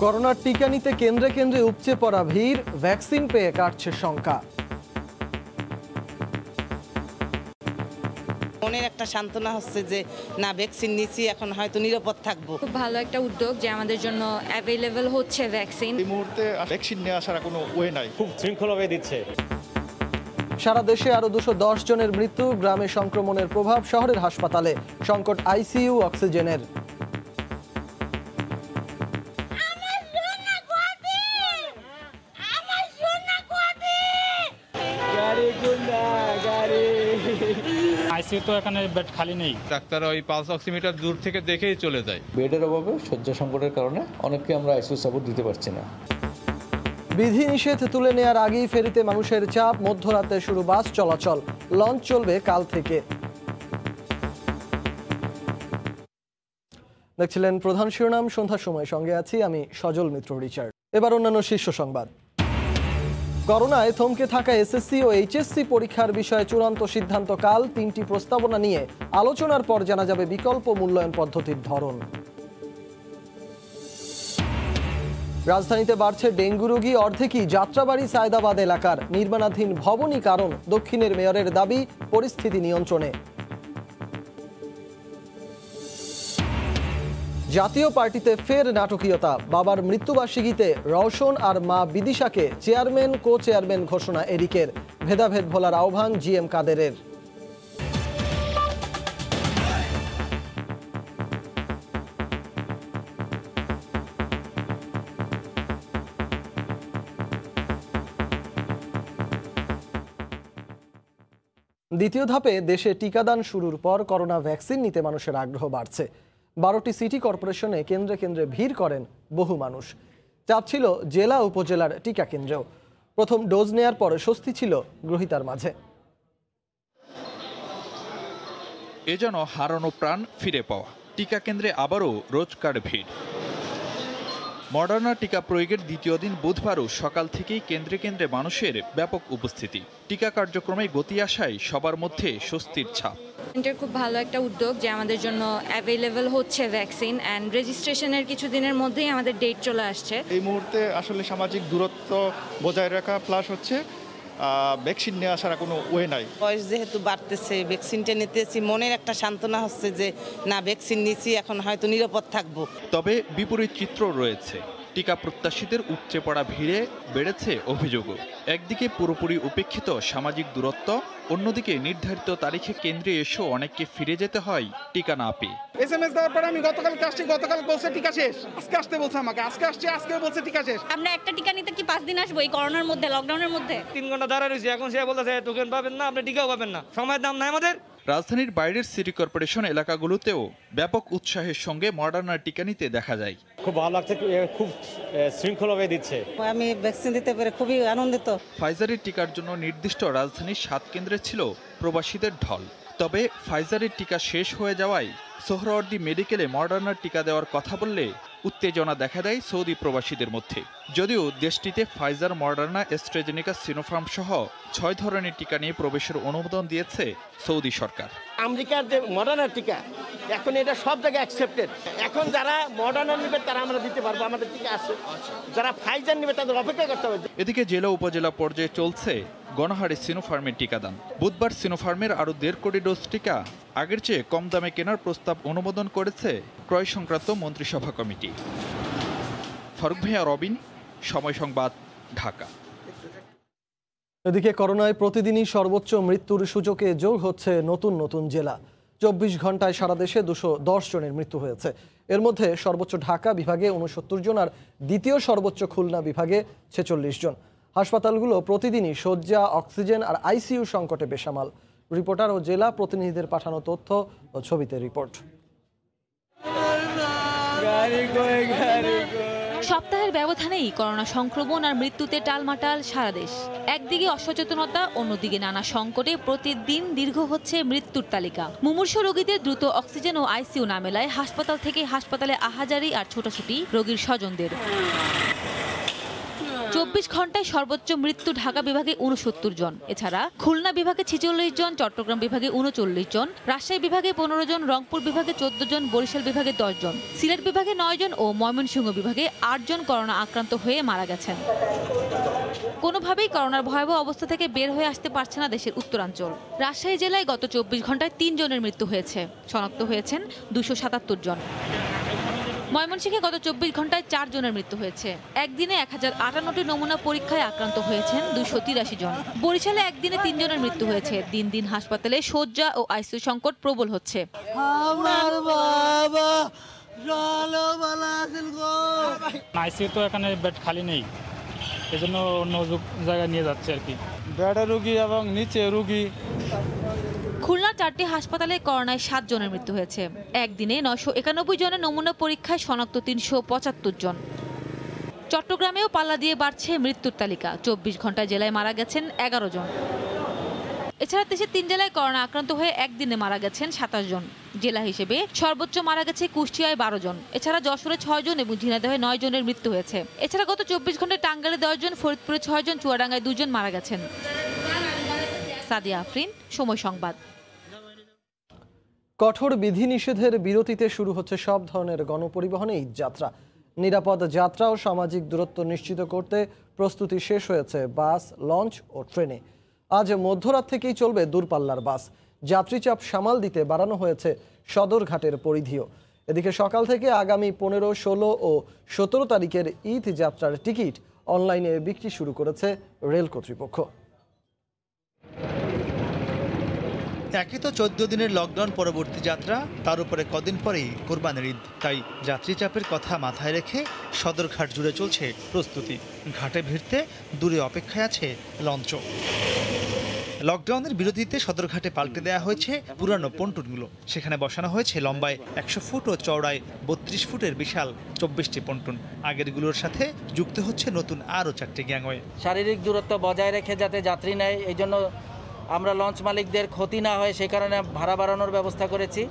করোনার টিকা নিতে কেন্দ্রে কেন্দ্রে উপচে পড়া ভিড়, ভ্যাকসিন পেয়ে কাটছে শঙ্কা। মনের একটা সান্ত্বনা হচ্ছে যে না ভ্যাকসিন নিয়েছি, এখন হয়তো নিরাপদ থাকবো। খুব ভালো একটা উদ্যোগ যে আমাদের জন্য অ্যাভেলেবল হচ্ছে ভ্যাকসিন। এই মুহূর্তে ভ্যাকসিন নেওয়া ছাড়া কোনো ওয়ে নাই। খুব শৃঙ্খলাভাবে দিচ্ছে। সারা দেশে আরো 210 জনের মৃত্যু, গ্রামে সংক্রমণের প্রভাব, শহরের হাসপাতালে সংকট আইসিইউ অক্সিজেনের। আইসিইউ তো এখানে বেড খালি নেই। ডাক্তাররা ওই পালস অক্সিমিটার দূর থেকে দেখেই চলে যায়। বেডের অভাবে, শয্যা সংকটের কারণে অনেককে আমরা আইসিইউ সাপোর্ট দিতে পারছি না। বিধিনিষেধ তুলে নেয়ার আগেই ফেরিতে মানুষের চাপ, মধ্যরাতে শুরু বাস চলাচল, লঞ্চ চলবে কাল থেকে। দেখছিলেন প্রধান শিরোনাম, সন্ধ্যার সময় সঙ্গে আছি আমি সজল মিত্র রিচার্ড। এবার অন্যান্য শীর্ষ সংবাদ। করোনায় থমকে থাকা এসএসসি ও এইচএসসি পরীক্ষার বিষয়ে চূড়ান্ত সিদ্ধান্ত কাল। 3টি প্রস্তাবনা নিয়ে আলোচনার পর জানা যাবে বিকল্প মূল্যায়ন পদ্ধতির ধরন। রাজধানীতে বাড়ছে ডেঙ্গু রোগী, অর্ধেকই যাত্রাবাড়ি সায়দাবাদ এলাকার। নির্মাণাধীন ভবনই কারণ, দক্ষিণের মেয়রের দাবি পরিস্থিতি নিয়ন্ত্রণে। জাতীয় পার্টিতে ফের নাটকীয়তা, বাবার মৃত্যুবার্ষিকীতে রওশন আর মা বিদিশাকে চেয়ারম্যান কো চেয়ারম্যান ঘোষণা এরিকের। ভেদাভেদ ভোলার আহ্বান জিএম কাদেরের। দ্বিতীয় ধাপে দেশে টিকাদান শুরুর পর করোনা ভ্যাকসিন নিতে মানুষের আগ্রহ বাড়ছে। 12টি সিটি কর্পোরেশনে কেন্দ্রে কেন্দ্রে ভিড় করেন বহু মানুষ। চাপ ছিল জেলা উপজেলার টিকা কেন্দ্রেও। প্রথম ডোজ নেয়ার পর স্বস্তি ছিল গ্রহীতার মাঝে। এ যেন হারানো প্রাণ ফিরে পাওয়া। টিকা কেন্দ্রে আবারও রোজকার ভিড়। মডার্না টিকা প্রয়োগের দ্বিতীয় দিন বুধবারও সকাল থেকেই কেন্দ্রে কেন্দ্রে মানুষের ব্যাপক উপস্থিতি। টিকা কার্যক্রমে গতি আসায় সবার মধ্যে স্বস্তির ছাপ। এটার খুব ভালো একটা উদ্যোগ যে আমাদের জন্য অ্যাভেলেবল হচ্ছে ভ্যাকসিন, অ্যান্ড রেজিস্ট্রেশনের কিছুদিনের মধ্যেই আমাদের ডেট চলে আসছে। এই মুহূর্তে আসলে সামাজিক দূরত্ব বজায় রাখা প্লাস হচ্ছে ভ্যাকসিন নেওয়া ছাড়া কোনো ওয়ে নাই। বয়স যেহেতু বাড়তেছে, ভ্যাকসিনটা নিতেছি, মনের একটা সান্ত্বনা হচ্ছে যে না ভ্যাকসিন নিয়েছি, এখন হয়তো নিরাপদ থাকবো। তবে বিপরীত চিত্র রয়েছে। টিকা প্রত্যাশীদের উপচে পড়া ভিড়ে বেড়েছে অভিযোগও। একদিকে পুরোপুরি উপেক্ষিত সামাজিক দূরত্ব, অন্যদিকে নির্ধারিত তারিখে কেন্দ্রে এসেও অনেককে ফিরে যেতে হয় টিকা না পেয়ে। এসএমএস দেওয়ার পরে আমি গতকালকে আসছি, গতকাল বলছে টিকা শেষ, আজকে আসতে বলছে আমাকে, আজকে আসছে, আজকে বলছে টিকা শেষ। আমরা একটা টিকা নিতে কি 5 দিন আসবো এই করোনার মধ্যে, লকডাউনের মধ্যে? 3 ঘন্টা দাঁড়ায় রয়েছি, এখন সে বলতেছে টোকেন পাবেন না, আপনি টিকাও পাবেন না, সময়ের দাম নাই আমাদের। রাজধানীর বাইরের সিটি কর্পোরেশন এলাকাগুলোতেও ব্যাপক উৎসাহের সঙ্গে মডার্নার টিকা নিতে দেখা যায়। খুব ভালো লাগছে, খুব শৃঙ্খলাভাবে দিচ্ছে। আমি ভ্যাকসিন দিতে পেরে খুবই আনন্দিত। ফাইজারের টিকার জন্য নির্দিষ্ট রাজধানীর 7 কেন্দ্রে ছিল প্রবাসীদের ঢল। তবে ফাইজারের টিকা শেষ হয়ে যাওয়ায় সোহরাওয়ার্দী মেডিকেলে মডার্নার টিকা দেওয়ার কথা বললে উত্তেজনা দেখা দেয় সৌদি প্রবাসীদের মধ্যে। যদিও দেশটিতে ফাইজার, মডার্না, অ্যাস্ট্রাজেনেকা, সিনোফার্ম সহ 6 ধরনের টিকা নিয়ে প্রবেশের অনুমোদন দিয়েছে সৌদি সরকার। আমেরিকার যে মডার্না টিকা এখন এটা সব জায়গায় অ্যাকসেপ্টেড। এখন যারা মডার্না নেবে তারা আমরা দিতে পারবো, আমাদের টিকা আছে। যারা ফাইজার নেবে তাদের অপেক্ষা করতে হবে। এদিকে জেলা উপজেলা পর্যায়ে চলছে গণহারে সিনোফার্মের টিকাদান। বুধবার সিনোফার্মের আরও 1.5 কোটি ডোজ টিকা আগের চেয়ে কম দামে কেনার প্রস্তাব অনুমোদন করেছে ক্রয় সংক্রান্ত মন্ত্রিসভা কমিটি। ফারুক ভাইয়া, রবিন, সময় সংবাদ, ঢাকা। এদিকে করোনায় প্রতিদিনই সর্বোচ্চ মৃত্যুর সূচকে যোগ হচ্ছে নতুন নতুন জেলা। 24 ঘন্টায় সারা দেশে 210 জনের মৃত্যু হয়েছে। এর মধ্যে সর্বোচ্চ ঢাকা বিভাগে 69 জন আর দ্বিতীয় সর্বোচ্চ খুলনা বিভাগে 46 জন। হাসপাতালগুলো প্রতিদিনই শয্যা, অক্সিজেন আর আইসিইউ সংকটে বেসামাল। রিপোর্টার ও জেলা প্রতিনিধিদের পাঠানো তথ্য ও ছবিতে রিপোর্ট। সপ্তাহের ব্যবধানেই করোনা সংক্রমণ আর মৃত্যুতে টালমাটাল সারা দেশ। একদিকে অসচেতনতা, অন্যদিকে নানা সংকটে প্রতিদিন দীর্ঘ হচ্ছে মৃত্যুর তালিকা। মুমূর্ষু রোগীদের দ্রুত অক্সিজেন ও আইসিইউ না মেলায় হাসপাতাল থেকে হাসপাতালে আহাজারি আর ছোটাছুটি রোগীর স্বজনদের। 24 ঘন্টায় সর্বোচ্চ মৃত্যু ঢাকা বিভাগে 69 জন। এছাড়া খুলনা বিভাগে 46 জন, চট্টগ্রাম বিভাগে 39 জন, রাজশাহী বিভাগে 15 জন, রংপুর বিভাগে 14 জন, বরিশাল বিভাগে 10 জন, সিলেট বিভাগে 9 জন ও ময়মনসিংহ বিভাগে 8 জন করোনা আক্রান্ত হয়ে মারা গেছেন। কোনোভাবেই করোনার ভয়াবহ অবস্থা থেকে বের হয়ে আসতে পারছে না দেশের উত্তরাঞ্চল। রাজশাহী জেলায় গত 24 ঘন্টায় 3 জনের মৃত্যু হয়েছে, শনাক্ত হয়েছেন 277 জন। ময়মনসিংহে গত 24 ঘন্টায় 4 জনের মৃত্যু হয়েছে। একদিনে 1058টি নমুনা পরীক্ষায় আক্রান্ত হয়েছেন 283 জন। বরিশালে একদিনে 3 জনের মৃত্যু হয়েছে। দিন দিন হাসপাতালে শয্যা ও আইসিইউ সংকট প্রবল হচ্ছে। আইসিইউ তো এখানে বেড খালি নেই, এজন্য অন্য জায়গায় নিয়ে যাচ্ছে আর কি। বেডে রুগী এবং নিচে রুগী। খুলনার 4টি হাসপাতালে করোনায় 7 জনের মৃত্যু হয়েছে। একদিনে 991 জনের নমুনা পরীক্ষায় শনাক্ত 375 জন। চট্টগ্রামেও পাল্লা দিয়ে বাড়ছে মৃত্যুর তালিকা। 24 ঘন্টায় জেলায় মারা গেছেন 11 জন। এছাড়া দেশে 3 জেলায় করোনা আক্রান্ত হয়ে একদিনে মারা গেছেন 27 জন। জেলা হিসেবে সর্বোচ্চ মারা গেছে কুষ্টিয়ায় 12 জন। এছাড়া যশোরে 6 জন এবং ঝিনাইদহে 9 জনের মৃত্যু হয়েছে। এছাড়া গত 24 ঘন্টায় টাঙ্গাইলে 10 জন, ফরিদপুরে 6 জন, চুয়াডাঙ্গায় 2 জন মারা গেছেন। সাদিয়া আফরিন, সময় সংবাদ। কঠোর বিধিনিষেধের বিরতিতে শুরু হচ্ছে সব ধরনের গণপরিবহনে ঈদ যাত্রা। নিরাপদ যাত্রা ও সামাজিক দূরত্ব নিশ্চিত করতে প্রস্তুতি শেষ হয়েছে বাস, লঞ্চ ও ট্রেনে। আজ মধ্যরাত থেকেই চলবে দূরপাল্লার বাস। যাত্রীচাপ সামাল দিতে বাড়ানো হয়েছে সদরঘাটের পরিধিও। এদিকে সকাল থেকে আগামী 15, 16 ও 17 তারিখের ঈদ যাত্রার টিকিট অনলাইনে বিক্রি শুরু করেছে রেল কর্তৃপক্ষ। একে তো 14 দিনের লকডাউন পরবর্তী যাত্রা, তার উপরে কদিন পরেই কোরবানির ঈদ। তাই যাত্রী চাপের কথা মাথায় রেখে সদরঘাট জুড়ে চলছে প্রস্তুতি। ঘাটে ভিড়তে দূরে অপেক্ষায় আছে লঞ্চ। লকডাউনের বিরতিতে সদরঘাটে পাল্টে দেওয়া হয়েছে পুরানো পন্টুনগুলো। সেখানে বসানো হয়েছে লম্বায় 100 ফুট ও চওড়ায় 32 ফুটের বিশাল 24টি পন্টুন। আগেরগুলোর সাথে যুক্ত হচ্ছে নতুন আরও 4টি গ্যাংওয়ে। শারীরিক দূরত্ব বজায় রেখে যাতে যাত্রী নেয়, এই জন্য আমরা লঞ্চ মালিকদের ক্ষতি না হয় সে কারণে ভাড়া বাড়ানোর ব্যবস্থা করেছি।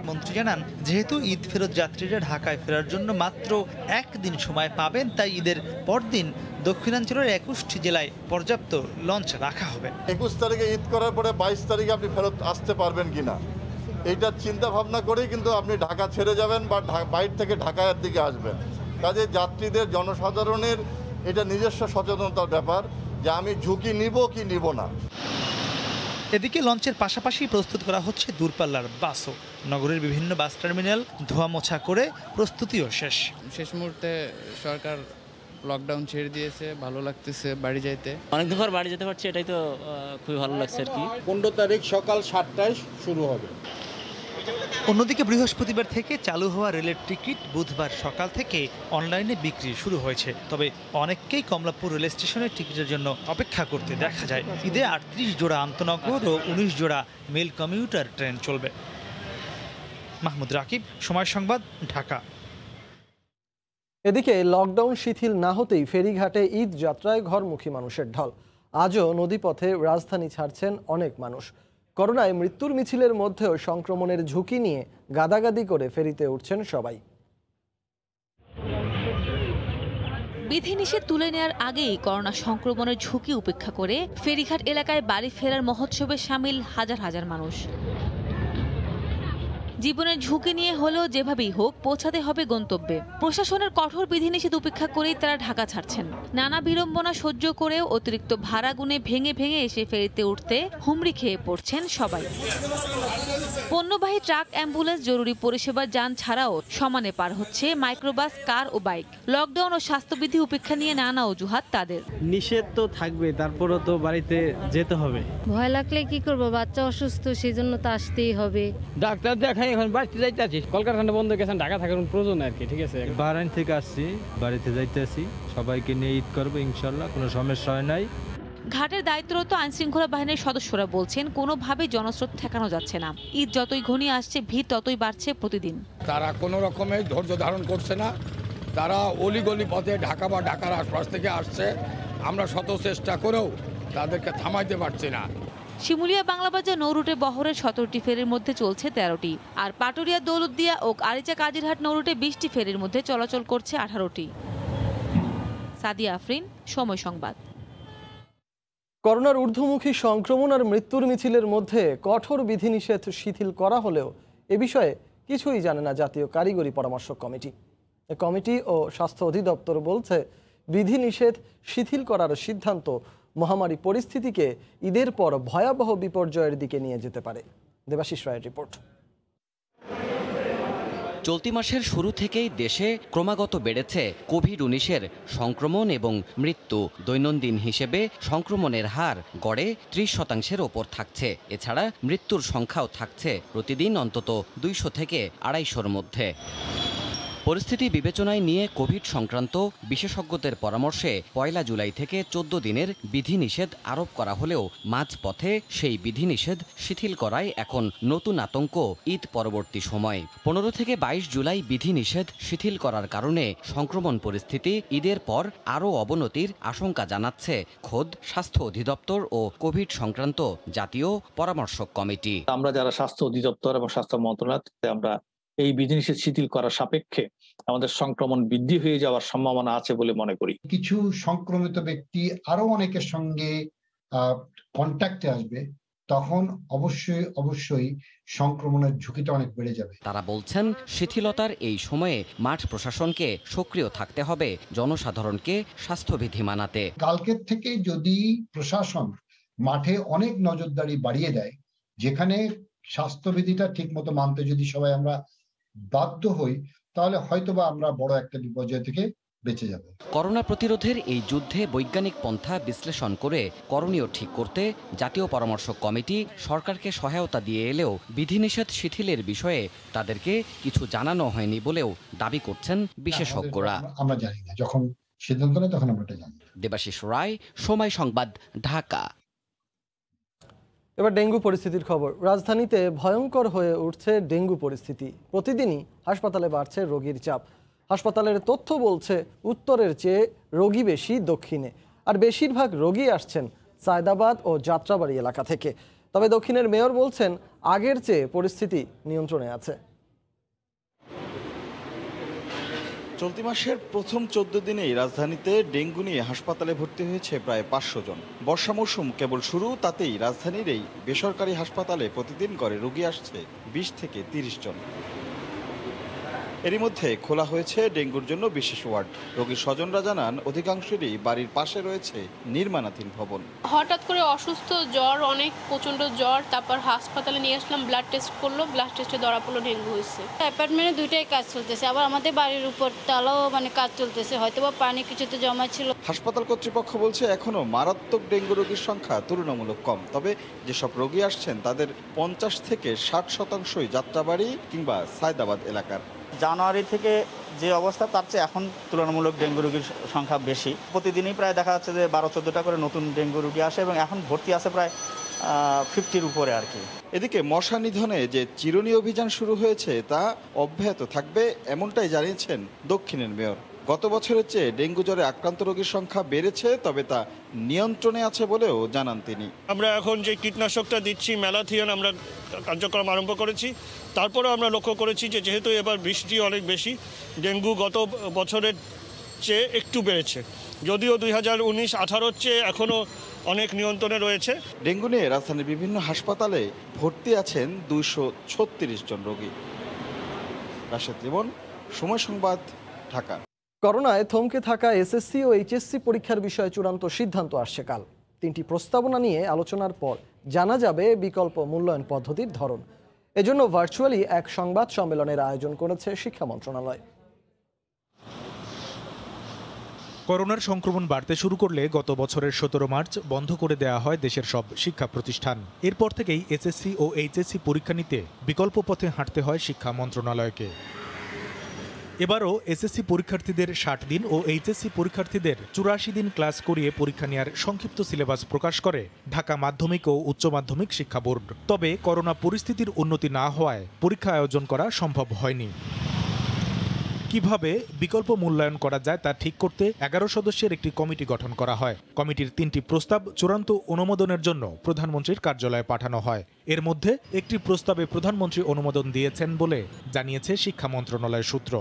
মন্ত্রী জানান, যেহেতু ঈদ ফেরত যাত্রীরা ঢাকায় ফেরার জন্য মাত্র 1 দিন সময় পাবেন, তাই ঈদের পরদিন দক্ষিণাঞ্চলের 21টি জেলায় পর্যাপ্ত লঞ্চ রাখা হবে। 21 তারিখে ঈদ করার পরে 22 তারিখে আপনি ফেরত আসতে পারবেন কিনা, এইটা চিন্তা ভাবনা করেই কিন্তু আপনি ঢাকা ছেড়ে যাবেন বা বাইরে থেকে ঢাকার দিকে আসবেন। কাজে যাত্রীদের, জনসাধারণের এটা নিজস্ব সচেতনতার ব্যাপার যে আমি ঝুঁকি নিব কি নিব না। এদিকে লঞ্চের পাশাপাশি প্রস্তুত করা হচ্ছে দূরপাল্লার বাসও। নগরের বিভিন্ন বাস টার্মিনাল ধোয়া মোছা করে প্রস্তুতিও শেষ মুহূর্তে সরকার লকডাউন ছেড়ে দিয়েছে, ভালো লাগতেছে বাড়ি যাইতে। অনেকদিন পর বাড়ি যেতে পারছি, এটাই তো খুবই ভালো লাগছে আর কি। 15 তারিখ সকাল 7টায় শুরু হবে। অন্যদিকে বৃহস্পতিবার থেকে চালু হওয়া রেলের টিকিট বুধবার সকাল থেকে অনলাইনে বিক্রি শুরু হয়েছে। তবে অনেককেই কমলাপুর রেল স্টেশনের টিকিটের জন্য অপেক্ষা করতে দেখা যায়। ঈদে 38 জোড়া আন্তনগর ও 19 জোড়া মেল কমিউটার ট্রেন চলবে। মাহমুদ রাকিব, সময় সংবাদ, ঢাকা। এদিকে লকডাউন শিথিল না হতেই ফেরিঘাটে ঈদ যাত্রায় ঘরমুখী মানুষের ঢল। আজও নদীপথে রাজধানী ছাড়ছেন অনেক মানুষ। করোনায় মৃত্যুর মিছিলের মধ্যেও সংক্রমণের ঝুঁকি নিয়ে গাদাগাদি করে ফেরিতে উঠছেন সবাই। বিধিনিষেধ তুলে নেওয়ার আগেই করোনা সংক্রমণের ঝুঁকি উপেক্ষা করে ফেরিঘাট এলাকায় বাড়ি ফেরার মহোৎসবে সামিল হাজার হাজার মানুষ। জীবনের ঝুঁকি নিয়ে হলেও যেভাবেই হোক পৌঁছাতে হবে গন্তব্যে। প্রশাসনের কঠোর বিধিনিষেধ উপেক্ষা করেই তারা ঢাকা ছাড়ছেন। নানা বিড়ম্বনা সহ্য করেও অতিরিক্ত ভাড়া গুনে ভেঙে ভেঙে এসে ফেরিতে উঠতে হুমড়ি খেয়ে পড়ছেন সবাই। পণ্যবাহী ট্রাক, অ্যাম্বুলেন্স, জরুরি পরিষেবা যান ছাড়াও সমানে পার হচ্ছে মাইক্রোবাস, কার ও বাইক। লকডাউন ও স্বাস্থ্যবিধি উপেক্ষা নিয়ে নানা অজুহাত তাদের। নিষেধ তো থাকবে, তারপরও তো বাড়িতে যেতে হবে। ভয় লাগলে কি করবো, বাচ্চা অসুস্থ, সেই জন্য তো আসতেই হবে। ডাক্তার দেখাই এখন বাড়িতে যাইতেছি। কলকারখানা বন্ধ গেছেন, ঢাকা থাকার প্রয়োজন আর কি। ঠিক আছে, বারাইন থেকে আসছি, বাড়িতে যাইতেছি। সবাইকে নিয়ে ঈদ করবো ইনশাল্লাহ, কোনো সমস্যা হয় নাই। ঘাটের দায়িত্বরত আইনশৃঙ্খলা বাহিনীর সদস্যরা বলছেন, কোনোভাবেই জনস্রোত ঠেকানো যাচ্ছে না। ঈদ যতই ঘনিয়ে আসছে, ভিড় ততই বাড়ছে প্রতিদিন। তারা কোনো রকমের ধৈর্য ধারণ করছে না। তারা অলিগলি পথে ঢাকা বা ঢাকার আশপাশ থেকে আসছে। আমরা শত চেষ্টা করেও তাদেরকে থামাইতে পারছি না। শিমুলিয়া বাংলাবাজার নৌরুটে বহরের 17টি ফেরির মধ্যে চলছে 13টি, আর পাটুরিয়া, দৌলতদিয়া ও আরিচা কাজিরহাট নৌরুটে 20টি ফেরির মধ্যে চলাচল করছে 18টি। সাদিয়া আফরিন, সময় সংবাদ। করোনার ঊর্ধ্বমুখী সংক্রমণ আর মৃত্যুর মিছিলের মধ্যে কঠোর বিধিনিষেধ শিথিল করা হলেও এ বিষয়ে কিছুই জানে না জাতীয় কারিগরি পরামর্শক কমিটি। কমিটি ও স্বাস্থ্য অধিদপ্তর বলছে, বিধিনিষেধ শিথিল করার সিদ্ধান্ত মহামারী পরিস্থিতিকে ঈদের পর ভয়াবহ বিপর্যয়ের দিকে নিয়ে যেতে পারে। দেবাশিস রায়ের রিপোর্ট। চলতি মাসের শুরু থেকেই দেশে ক্রমাগত বেড়েছে কোভিড-19-এর সংক্রমণ এবং মৃত্যু। দৈনন্দিন হিসেবে সংক্রমণের হার গড়ে 30% ওপর থাকছে। এছাড়া মৃত্যুর সংখ্যাও থাকছে প্রতিদিন অন্তত 200 থেকে 250-র মধ্যে। পরিস্থিতি বিবেচনায় নিয়ে কোভিড সংক্রান্ত বিশেষজ্ঞদের পরামর্শে 1 জুলাই থেকে 14 দিনের বিধিনিষেধ আরোপ করা হলেও মাঝপথে সেই বিধিনিষেধ শিথিল করায় এখন নতুন আতঙ্ক ঈদ পরবর্তী সময়। 15 থেকে 22 জুলাই বিধিনিষেধ শিথিল করার কারণে সংক্রমণ পরিস্থিতি ঈদের পর আরও অবনতির আশঙ্কা জানাচ্ছে খোদ স্বাস্থ্য অধিদপ্তর ও কোভিড সংক্রান্ত জাতীয় পরামর্শক কমিটি। আমরা যারা স্বাস্থ্য অধিদপ্তর এবং স্বাস্থ্য মন্ত্রণালয়, আমরা এই বিধিনিষেধ শিথিল করার সাপেক্ষে আমাদের সংক্রমণ বৃদ্ধি হয়ে যাওয়ার সম্ভাবনা আছে বলে মনে করি। কিছু সংক্রমিত ব্যক্তি আরো অনেকের সঙ্গে কন্ট্যাক্টে আসবে, তখন অবশ্যই সংক্রমণের ঝুঁকিটা অনেক বেড়ে যাবে। তারা বলছেন, শিথিলতার এই সময়ে মাঠ প্রশাসনকে সক্রিয় থাকতে হবে, জনসাধারণকে স্বাস্থ্যবিধি মানাতে। কালকের থেকে যদি প্রশাসন মাঠে অনেক নজরদারি বাড়িয়ে দেয়, যেখানে স্বাস্থ্যবিধিটা ঠিক মতো মানতে যদি সবাই আমরা বাধ্য হই, তাহলে হয়তোবা আমরা বড় একটা বিপর্যয় থেকে বেঁচে যাব। করোনা প্রতিরোধের এই যুদ্ধে বৈজ্ঞানিক পন্থা বিশ্লেষণ করে করণীয় ঠিক করতে জাতীয় পরামর্শক কমিটি সরকারকে সহায়তা দিয়ে এলেও বিধিনিষেধ শিথিলের বিষয়ে তাদেরকে কিছু জানানো হয়নি বলেও দাবি করছেন বিশেষজ্ঞরা। আমরা জানি না, যখন সিদ্ধান্ত নেয় তখন আমরা এটা জানি। দেবাশিস রায়, সময় সংবাদ, ঢাকা। এবার ডেঙ্গু পরিস্থিতির খবর। রাজধানীতে ভয়ঙ্কর হয়ে উঠছে ডেঙ্গু পরিস্থিতি। প্রতিদিনই হাসপাতালে বাড়ছে রোগীর চাপ। হাসপাতালের তথ্য বলছে, উত্তরের চেয়ে রোগী বেশি দক্ষিণে, আর বেশিরভাগ রোগী আসছেন সায়দাবাদ ও যাত্রাবাড়ি এলাকা থেকে। তবে দক্ষিণের মেয়র বলছেন, আগের চেয়ে পরিস্থিতি নিয়ন্ত্রণে আছে। চলতি মাসের প্রথম 14 দিনেই রাজধানীতে ডেঙ্গু নিয়ে হাসপাতালে ভর্তি হয়েছে প্রায় 500 জন। বর্ষা মৌসুম কেবল শুরু, তাতেই রাজধানীর এই বেসরকারি হাসপাতালে প্রতিদিন করে রোগী আসছে 20 থেকে 30 জন। এরই মধ্যে খোলা হয়েছে ডেঙ্গুর জন্য বিশেষ ওয়ার্ড। রোগীর স্বজনরা জানান, অধিকাংশেরই বাড়ির পাশে রয়েছে নির্মাণাধীন ভবন। হঠাৎ করে অসুস্থ, জ্বর, অনেক প্রচন্ড জ্বর, তারপর হাসপাতালে নিয়ে আসলাম, ব্লাড টেস্ট করলো, ব্লাড টেস্টে ধরা পড়লো ডেঙ্গু হয়েছে। অ্যাপার্টমেন্টে দুইটাই কাজ চলতেছে, আবার আমাদের বাড়ির উপর তালাও কাজ চলতেছে, হয়তো বা পানি কিছুতে জমা ছিল। হাসপাতাল কর্তৃপক্ষ বলছে, এখনো মারাত্মক ডেঙ্গু রোগীর সংখ্যা তুলনামূলক কম। তবে যেসব রোগী আসছেন তাদের 50 থেকে 60% যাত্রাবাড়ি কিংবা সায়দাবাদ এলাকার। জানুয়ারি থেকে যে অবস্থা, তার চেয়ে এখন তুলনামূলক ডেঙ্গু রোগীর সংখ্যা বেশি। প্রতিদিনই প্রায় দেখা যাচ্ছে যে 12-14টা করে নতুন ডেঙ্গু রোগী আসে এবং এখন ভর্তি আছে প্রায় 50-র উপরে আর কি। এদিকে মশা নিধনে যে চিরুনি অভিযান শুরু হয়েছে তা অব্যাহত থাকবে, এমনটাই জানিয়েছেন দক্ষিণের মেয়র। গত বছরের চেয়ে ডেঙ্গু জ্বরে আক্রান্ত রোগীর সংখ্যা বেড়েছে, তবে তা নিয়ন্ত্রণে আছে বলেও জানান তিনি। আমরা এখন যে কীটনাশকটা দিচ্ছি, ম্যালাথিয়ন, আমরা কার্যক্রম আরম্ভ করেছি। তারপরে আমরা লক্ষ্য করেছি যে যেহেতু এবার বৃষ্টি অনেক বেশি, ডেঙ্গু গত বছরের চেয়ে একটু বেড়েছে, যদিও 2019-18-র চেয়ে এখনও অনেক নিয়ন্ত্রণে রয়েছে। ডেঙ্গু নিয়ে রাজধানীর বিভিন্ন হাসপাতালে ভর্তি আছেন 236 জন রোগী। রাশেদ লিমন, সময় সংবাদ, ঢাকা। করোনায় থমকে থাকা এসএসসি ও এইচএসসি পরীক্ষার বিষয়ে চূড়ান্ত সিদ্ধান্ত আসছে কাল। 3টি প্রস্তাবনা নিয়ে আলোচনার পর জানা যাবে বিকল্প মূল্যায়ন পদ্ধতির ধরন। এজন্য ভার্চুয়ালি এক সংবাদ সম্মেলনের আয়োজন করেছে শিক্ষা মন্ত্রণালয়। করোনার সংক্রমণ বাড়তে শুরু করলে গত বছরের 17 মার্চ বন্ধ করে দেওয়া হয় দেশের সব শিক্ষা প্রতিষ্ঠান। এরপর থেকেই এসএসসি ও এইচএসসি পরীক্ষা নিতে বিকল্প পথে হাঁটতে হয় শিক্ষা মন্ত্রণালয়কে। এবারও এসএসসি পরীক্ষার্থীদের 60 দিন ও এইচএসসি পরীক্ষার্থীদের 84 দিন ক্লাস করিয়ে পরীক্ষা নেওয়ার সংক্ষিপ্ত সিলেবাস প্রকাশ করে ঢাকা মাধ্যমিক ও উচ্চ মাধ্যমিক শিক্ষা বোর্ড। তবে করোনা পরিস্থিতির উন্নতি না হওয়ায় পরীক্ষা আয়োজন করা সম্ভব হয়নি। কিভাবে বিকল্প মূল্যায়ন করা যায় তা ঠিক করতে 11 সদস্যের একটি কমিটি গঠন করা হয়। কমিটির 3টি প্রস্তাব চূড়ান্ত অনুমোদনের জন্য প্রধানমন্ত্রীর কার্যালয়ে পাঠানো হয়। এর মধ্যে একটি প্রস্তাবে প্রধানমন্ত্রী অনুমোদন দিয়েছেন বলে জানিয়েছে শিক্ষা মন্ত্রণালয়ের সূত্র।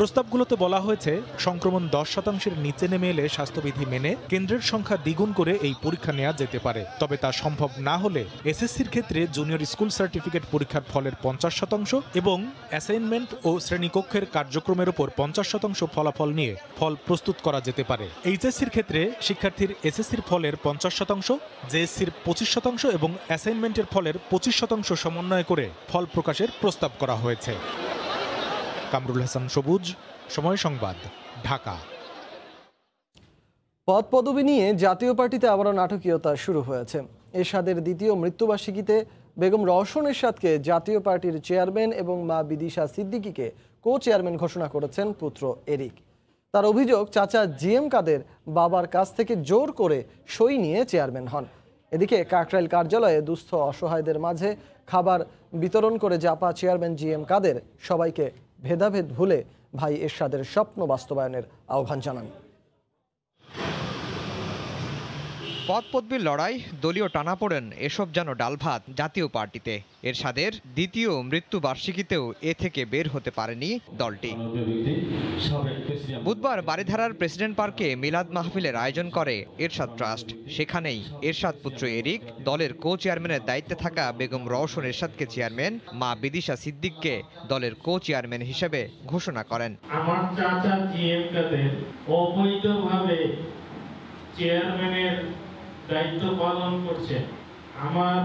প্রস্তাবগুলোতে বলা হয়েছে সংক্রমণ 10% নিচে নেমে এলে স্বাস্থ্যবিধি মেনে কেন্দ্রের সংখ্যা দ্বিগুণ করে এই পরীক্ষা নেওয়া যেতে পারে। তবে তা সম্ভব না হলে এসএসসির ক্ষেত্রে জুনিয়র স্কুল সার্টিফিকেট পরীক্ষার ফলের 50% এবং অ্যাসাইনমেন্ট ও শ্রেণীকক্ষের কার্যক্রমের উপর 50% ফলাফল নিয়ে ফল প্রস্তুত করা যেতে পারে। এইচএসসির ক্ষেত্রে শিক্ষার্থীর এসএসসির ফলের 50%, জেএসসির 25% এবং অ্যাসাইনমেন্টের ফলের 25% সমন্বয় করে ফল প্রকাশের প্রস্তাব করা হয়েছে। কামরুল হাসান সবুজ, সময় সংবাদ, ঢাকা। পদ পদবি নিয়ে জাতীয় পার্টিতে আবারও নাটকীয়তা শুরু হয়েছে। এরশাদের দ্বিতীয় মৃত্যুবার্ষিকীতে বেগম রওশন এরশাদকে জাতীয় পার্টির চেয়ারম্যান এবং মা বিদিশা সিদ্দিকীকে কো চেয়ারম্যান ঘোষণা করেছেন পুত্র এরিক। তার অভিযোগ, চাচা জিএম কাদের বাবার কাছ থেকে জোর করে সই নিয়ে চেয়ারম্যান হন। এদিকে কাকরাইল কার্যালয়ে দুস্থ অসহায়দের মাঝে খাবার বিতরণ করে জাপা চেয়ারম্যান জিএম কাদের সবাইকে ভেদাভেদ ভুলে ভাই এরশাদের স্বপ্ন বাস্তবায়নের আহ্বান জানান। পদ পদবির লড়াই, দলীয় টানাপোড়েন, এসব যেন ডালভাত জাতীয় পার্টিতে। এরশাদের দ্বিতীয় মৃত্যুবার্ষিকীতেও এ থেকে বের হতে পারেনি দলটি। বুধবার বারিধারার প্রেসিডেন্ট পার্কে মিলাদ মাহফিলের আয়োজন করে এরশাদ ট্রাস্ট। সেখানেই এরশাদ পুত্র এরিক দলের কো চেয়ারম্যানের দায়িত্বে থাকা বেগম রওশন এরশাদকে চেয়ারম্যান, মা বিদিশা সিদ্দিককে দলের কো চেয়ারম্যান হিসেবে ঘোষণা করেন। আমার চাচা জিএম কাদের অবৈধভাবে চেয়ারম্যানের দায়িত্ব পালন করছে। আমার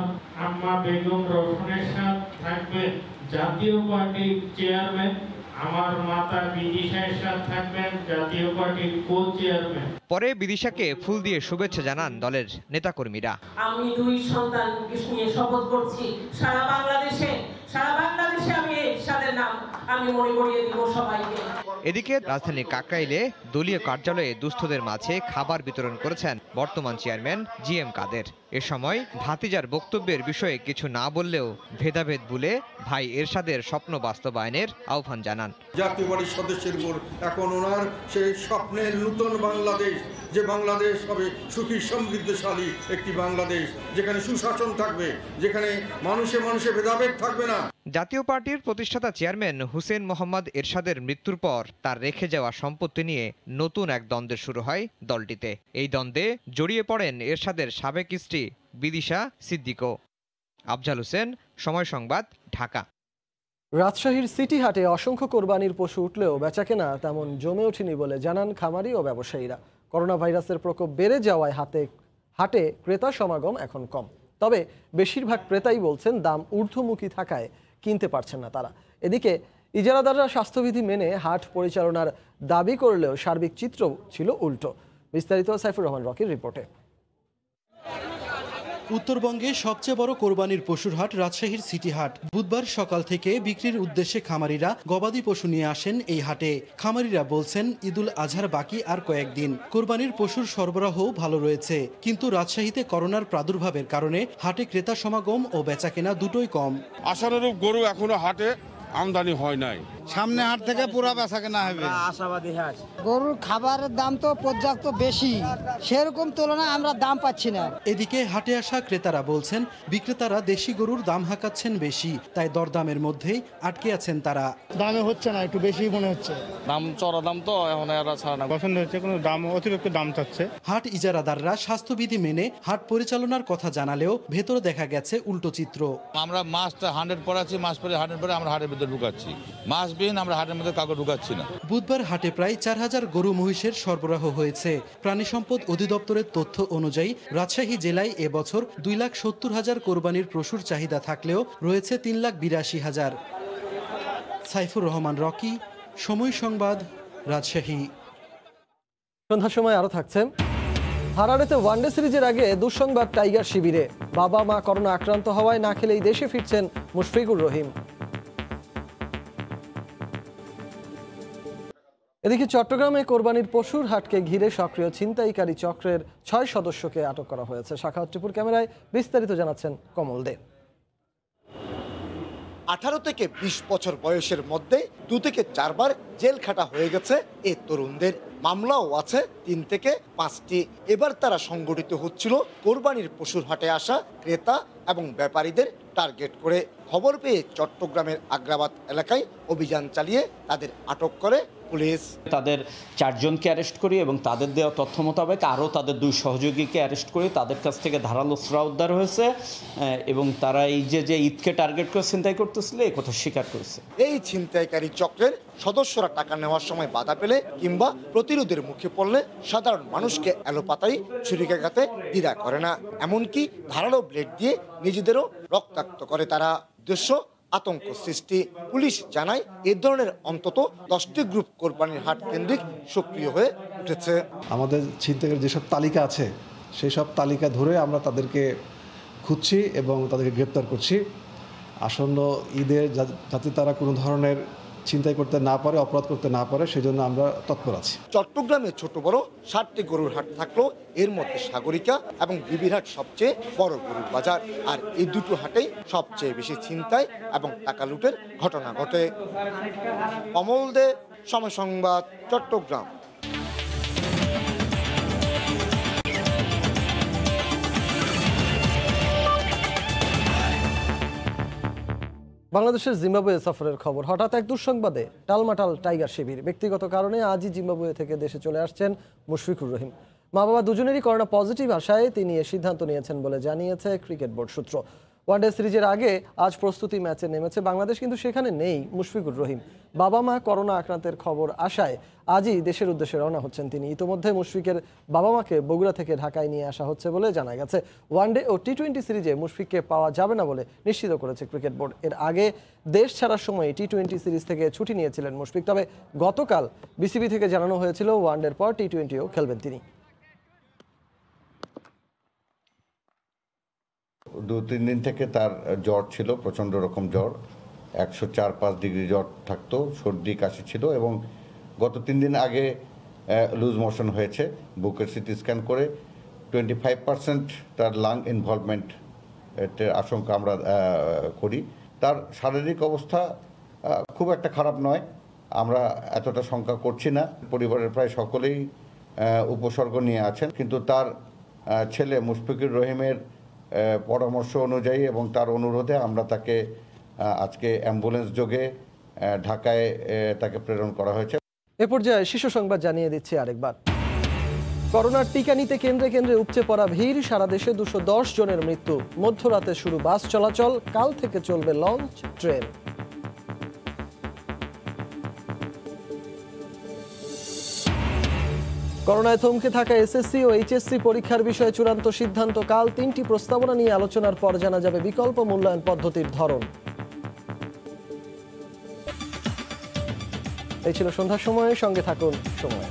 আম্মা বেগম রওশন এরশাদ থাকবেন জাতীয় পার্টির চেয়ারম্যান, আমার মাতা বিদিশা এরশাদ থাকবেন জাতীয় পার্টির কো চেয়ারম্যান। পরে বিদিশাকে ফুল দিয়ে শুভেচ্ছা জানান দলের নেতাকর্মীরা। আমি দুই সন্তান নিয়ে শপথ করছি, সারা বাংলাদেশে আমি এরশাদের নাম আমি মনে করিয়ে দিব সবাইকে। এদিকে রাজধানীর কাকরাইলে দলীয় কার্যালয়ে দুস্থদের মাঝে খাবার বিতরণ করেছেন বর্তমান চেয়ারম্যান জিএম কাদের। এ সময় ভাতিজার বক্তব্যের বিষয়ে কিছু না বললেও ভেদাভেদ ভুলে ভাই এরশাদের স্বপ্ন বাস্তবায়নের আহ্বান জানান। জাতীয় পার্টির সদস্যের উপর এখন ওনার সেই স্বপ্নের নতুন বাংলাদেশ, যে বাংলাদেশ হবে সুখী সমৃদ্ধশালী একটি বাংলাদেশ, যেখানে সুশাসন থাকবে, যেখানে মানুষে মানুষে ভেদাভেদ থাকবে না। জাতীয় পার্টির প্রতিষ্ঠাতা চেয়ারম্যান হুসেন মোহাম্মদ এরশাদের মৃত্যুর পর তার রেখে যাওয়া সম্পত্তি নিয়ে নতুন এক দ্বন্দ্বের শুরু হয় দলটিতে। এই দ্বন্দ্বে জড়িয়ে পড়েন এরশাদের সাবেক স্ত্রী বিদিশা সিদ্দিকও। আফজাল হোসেন, সময় সংবাদ, ঢাকা। রাজশাহীর সিটি হাটে অসংখ্য কোরবানির পশু উঠলেও বেচাকেনা তেমন জমে ওঠেনি বলে জানান খামারি ও ব্যবসায়ীরা। করোনা ভাইরাসের প্রকোপ বেড়ে যাওয়ায় হাটে ক্রেতা সমাগম এখন কম। তবে বেশিরভাগ ক্রেতাই বলছেন দাম ঊর্ধ্বমুখী থাকায় কিনতে পারছেন না তারা। এদিকে ইজারাদাররা স্বাস্থ্যবিধি মেনে হাট পরিচালনার দাবি করলেও সার্বিক চিত্র ছিল উল্টো। বিস্তারিত সাইফুর রহমান রকির রিপোর্টে। উত্তরবঙ্গে সবচেয়ে বড় কোরবানির পশুর হাট রাজশাহীর সিটি হাট। বুধবার সকাল থেকে বিক্রির উদ্দেশ্যে খামারিরা গবাদি পশু নিয়ে আসেন এই হাটে। খামারিরা বলছেন ঈদুল আজহার বাকি আর কয়েকদিন, কোরবানির পশুর সরবরাহও ভালো রয়েছে। কিন্তু রাজশাহীতে করোনার প্রাদুর্ভাবের কারণে হাটে ক্রেতা সমাগম ও বেচাকেনা দুটোই কম। আশানুরূপ গরু এখনো হাটে আমদানি হয় নাই। সামনে হাট থেকে পুরা বেচা কেনা হবে। আশাবাদী হাট। গরুর খাবারের দাম তো পর্যাপ্ত বেশি, সেরকম তুলনায় আমরা দাম পাচ্ছি না। এদিকে হাটে আসা ক্রেতারা বলছেন বিক্রেতারা দেশি গরুর দাম হাঁকাচ্ছেন বেশি, তাই দরদামের মধ্যেই আটকে আছেন তারা। দামে হচ্ছে না, একটু বেশি মনে হচ্ছে। দাম চড়া দাম তো এখন আর ছাড়া না, পছন্দ হচ্ছে কোনো দাম অতিরিক্ত দাম চাচ্ছে। হাট ইজারাদাররা স্বাস্থ্যবিধি মেনে হাট পরিচালনার কথা জানালেও ভেতরে দেখা গেছে উল্টো চিত্র। আমরা মাছটা 100 পড়াচ্ছি, মাছ পরে 100 পরে আমরা হাটের ভিতরে ঢুকাচ্ছি, মাছ বিহীন আমরা হাটের মধ্যে কাউকে ঢুকাচ্ছি না। বুধবার হাটে প্রায় 4000 গরু মহিষের সরবরাহ হয়েছে। প্রাণী সম্পদ অধিদপ্তরের তথ্য অনুযায়ী রাজশাহী জেলায় এবছর 2,70,000 কোরবানির পশুর চাহিদা থাকলেও রয়েছে 3,82,000। সাইফুর রহমান রকি, সময় সংবাদ, রাজশাহী। সন্ধ্যার সময় আরো থাকছে। হারারেতে ওয়ানডে সিরিজের আগে দুঃসংবাদ টাইগার শিবিরে। বাবা মা করোনা আক্রান্ত হওয়ায় না খেলেই দেশে ফিরছেন মুশফিকুর রহিম। এদিকে চট্টগ্রামে কোরবানির পশুর হাটকে ঘিরে সক্রিয় ছিনতাইকারী চক্রের 6 সদস্যকে আটক করা হয়েছে। সাখাওয়াত টিপুর ক্যামেরায় বিস্তারিত জানাচ্ছেন কমল দে। 18 থেকে 20 বছর বয়সের মধ্যে 2 থেকে 4 বার জেল খাটা হয়ে গেছে এই তরুণদের। মামলাও আছে 3 থেকে 5টি। এবার তারা সংগঠিত হচ্ছিল কোরবানির পশুর হাটে আসা ক্রেতা এবং ব্যাপারীদের টার্গেট করে খবর পেয়ে চট্টগ্রামের আগ্রাবাদ এলাকায় অভিযান চালিয়ে তাদের আটক করে পুলিশ। তাদের 4 জনকে অ্যারেস্ট করি এবং তাদের দেওয়া তথ্য মোতাবেক আরও তাদের 2 সহযোগীকে অ্যারেস্ট করি। তাদের কাছ থেকে ধারালো অস্ত্র উদ্ধার হয়েছে এবং তারা এই যে ঈদকে টার্গেট করে ছিনতাই করতেছিল এই কথা স্বীকার করেছে। এই ছিনতাইকারী চক্রের সদস্যরা টাকা নেওয়ার সময় বাধা পেলে কিংবা প্রতিরোধের মুখে পড়লে সাধারণ মানুষকে এলোপাতাড়ি ছুরিকাঘাতে দ্বিধা করে না, এমনকি ধারালো ব্লেড দিয়ে নিজেদেরও রক্তাক্ত করে তারা। উদ্দেশ্য আতঙ্ক সৃষ্টি। পুলিশ জানায় এ ধরনের অন্তত 10টি গ্রুপ কোরবানির হাট কেন্দ্রিক সক্রিয় হয়ে উঠেছে। আমাদের ছিনতাইয়ের যেসব তালিকা আছে সেই সব তালিকা ধরে আমরা তাদেরকে খুঁজছি এবং তাদেরকে গ্রেপ্তার করছি। আসন্ন ঈদে যাতে তারা কোনো ধরনের ছিনতাই করতে না পারে, অপরাধ করতে না পারে, সেজন্য আমরা তৎপর আছি। চট্টগ্রামে ছোট বড় 60টি গরুর হাট থাকলেও এর মধ্যে সাগরিকা এবং বিবিরহাট সবচেয়ে বড় গরুর বাজার। আর এই দুটো হাটেই সবচেয়ে বেশি ছিনতাই এবং টাকা লুটের ঘটনা ঘটে। কমল দে, সময় সংবাদ, চট্টগ্রাম। বাংলাদেশের জিম্বাবুয়ে সফরের খবর। হঠাৎ এক দুঃসংবাদে টালমাটাল টাইগার শিবির। ব্যক্তিগত কারণে আজই জিম্বাবুয়ে থেকে দেশে চলে আসছেন মুশফিকুর রহিম। মা বাবা দুজনেরই করোনা পজিটিভ আসায় তিনি এ সিদ্ধান্ত নিয়েছেন বলে জানিয়েছে ক্রিকেট বোর্ড সূত্র। ওয়ানডে সিরিজের আগে আজ প্রস্তুতি ম্যাচে নেমেছে বাংলাদেশ, কিন্তু সেখানে নেই মুশফিকুর রহিম। বাবা মা করোনা আক্রান্তের খবর আসায় আজই দেশের উদ্দেশ্যে রওনা হচ্ছেন তিনি। ইতোমধ্যে মুশফিকের বাবা মাকে বগুড়া থেকে ঢাকায় নিয়ে আসা হচ্ছে বলে জানা গেছে। ওয়ানডে ও টি-20 সিরিজে মুশফিককে পাওয়া যাবে না বলে নিশ্চিত করেছে ক্রিকেট বোর্ড। এর আগে দেশ ছাড়ার সময় টি-20 সিরিজ থেকে ছুটি নিয়েছিলেন মুশফিক। তবে গতকাল বিসিবি থেকে জানানো হয়েছিল ওয়ানডের পর টি-20ও খেলবেন তিনি। 2-3 দিন থেকে তার জ্বর ছিল, প্রচণ্ড রকম জ্বর, 104-5 ডিগ্রি জ্বর থাকতো, সর্দি কাশি ছিল এবং গত 3 দিন আগে লুজ মোশন হয়েছে। বুকের সিটি স্ক্যান করে 25% তার লাং ইনভলভমেন্ট এর আশঙ্কা আমরা করি। তার শারীরিক অবস্থা খুব একটা খারাপ নয়, আমরা এতটা শঙ্কা করছি না। পরিবারের প্রায় সকলেই উপসর্গ নিয়ে আছেন, কিন্তু তার ছেলে মুশফিকুর রহিমের পরামর্শ অনুযায়ী এবং তার অনুরোধে আমরা তাকে আজকে অ্যাম্বুলেন্স যোগে ঢাকায় তাকে প্রেরণ করা হয়েছে। এ পর্যায়ে শীর্ষ সংবাদ জানিয়ে দিচ্ছি আরেকবার। করোনার টিকা নিতে কেন্দ্রে কেন্দ্রে উপচে পড়া ভিড়। সারা দেশে 210 জনের মৃত্যু। মধ্যরাতে শুরু বাস চলাচল, কাল থেকে চলবে লঞ্চ, ট্রেন। করোনায় থমকে থাকা এসএসসি ও এইচএসসি পরীক্ষার বিষয়ে চূড়ান্ত সিদ্ধান্ত কাল। 3টি প্রস্তাবনা নিয়ে আলোচনার পর জানা যাবে বিকল্প মূল্যায়ন পদ্ধতির ধরন। এই ছিল সন্ধ্যার সময়, সঙ্গে থাকুন সময়।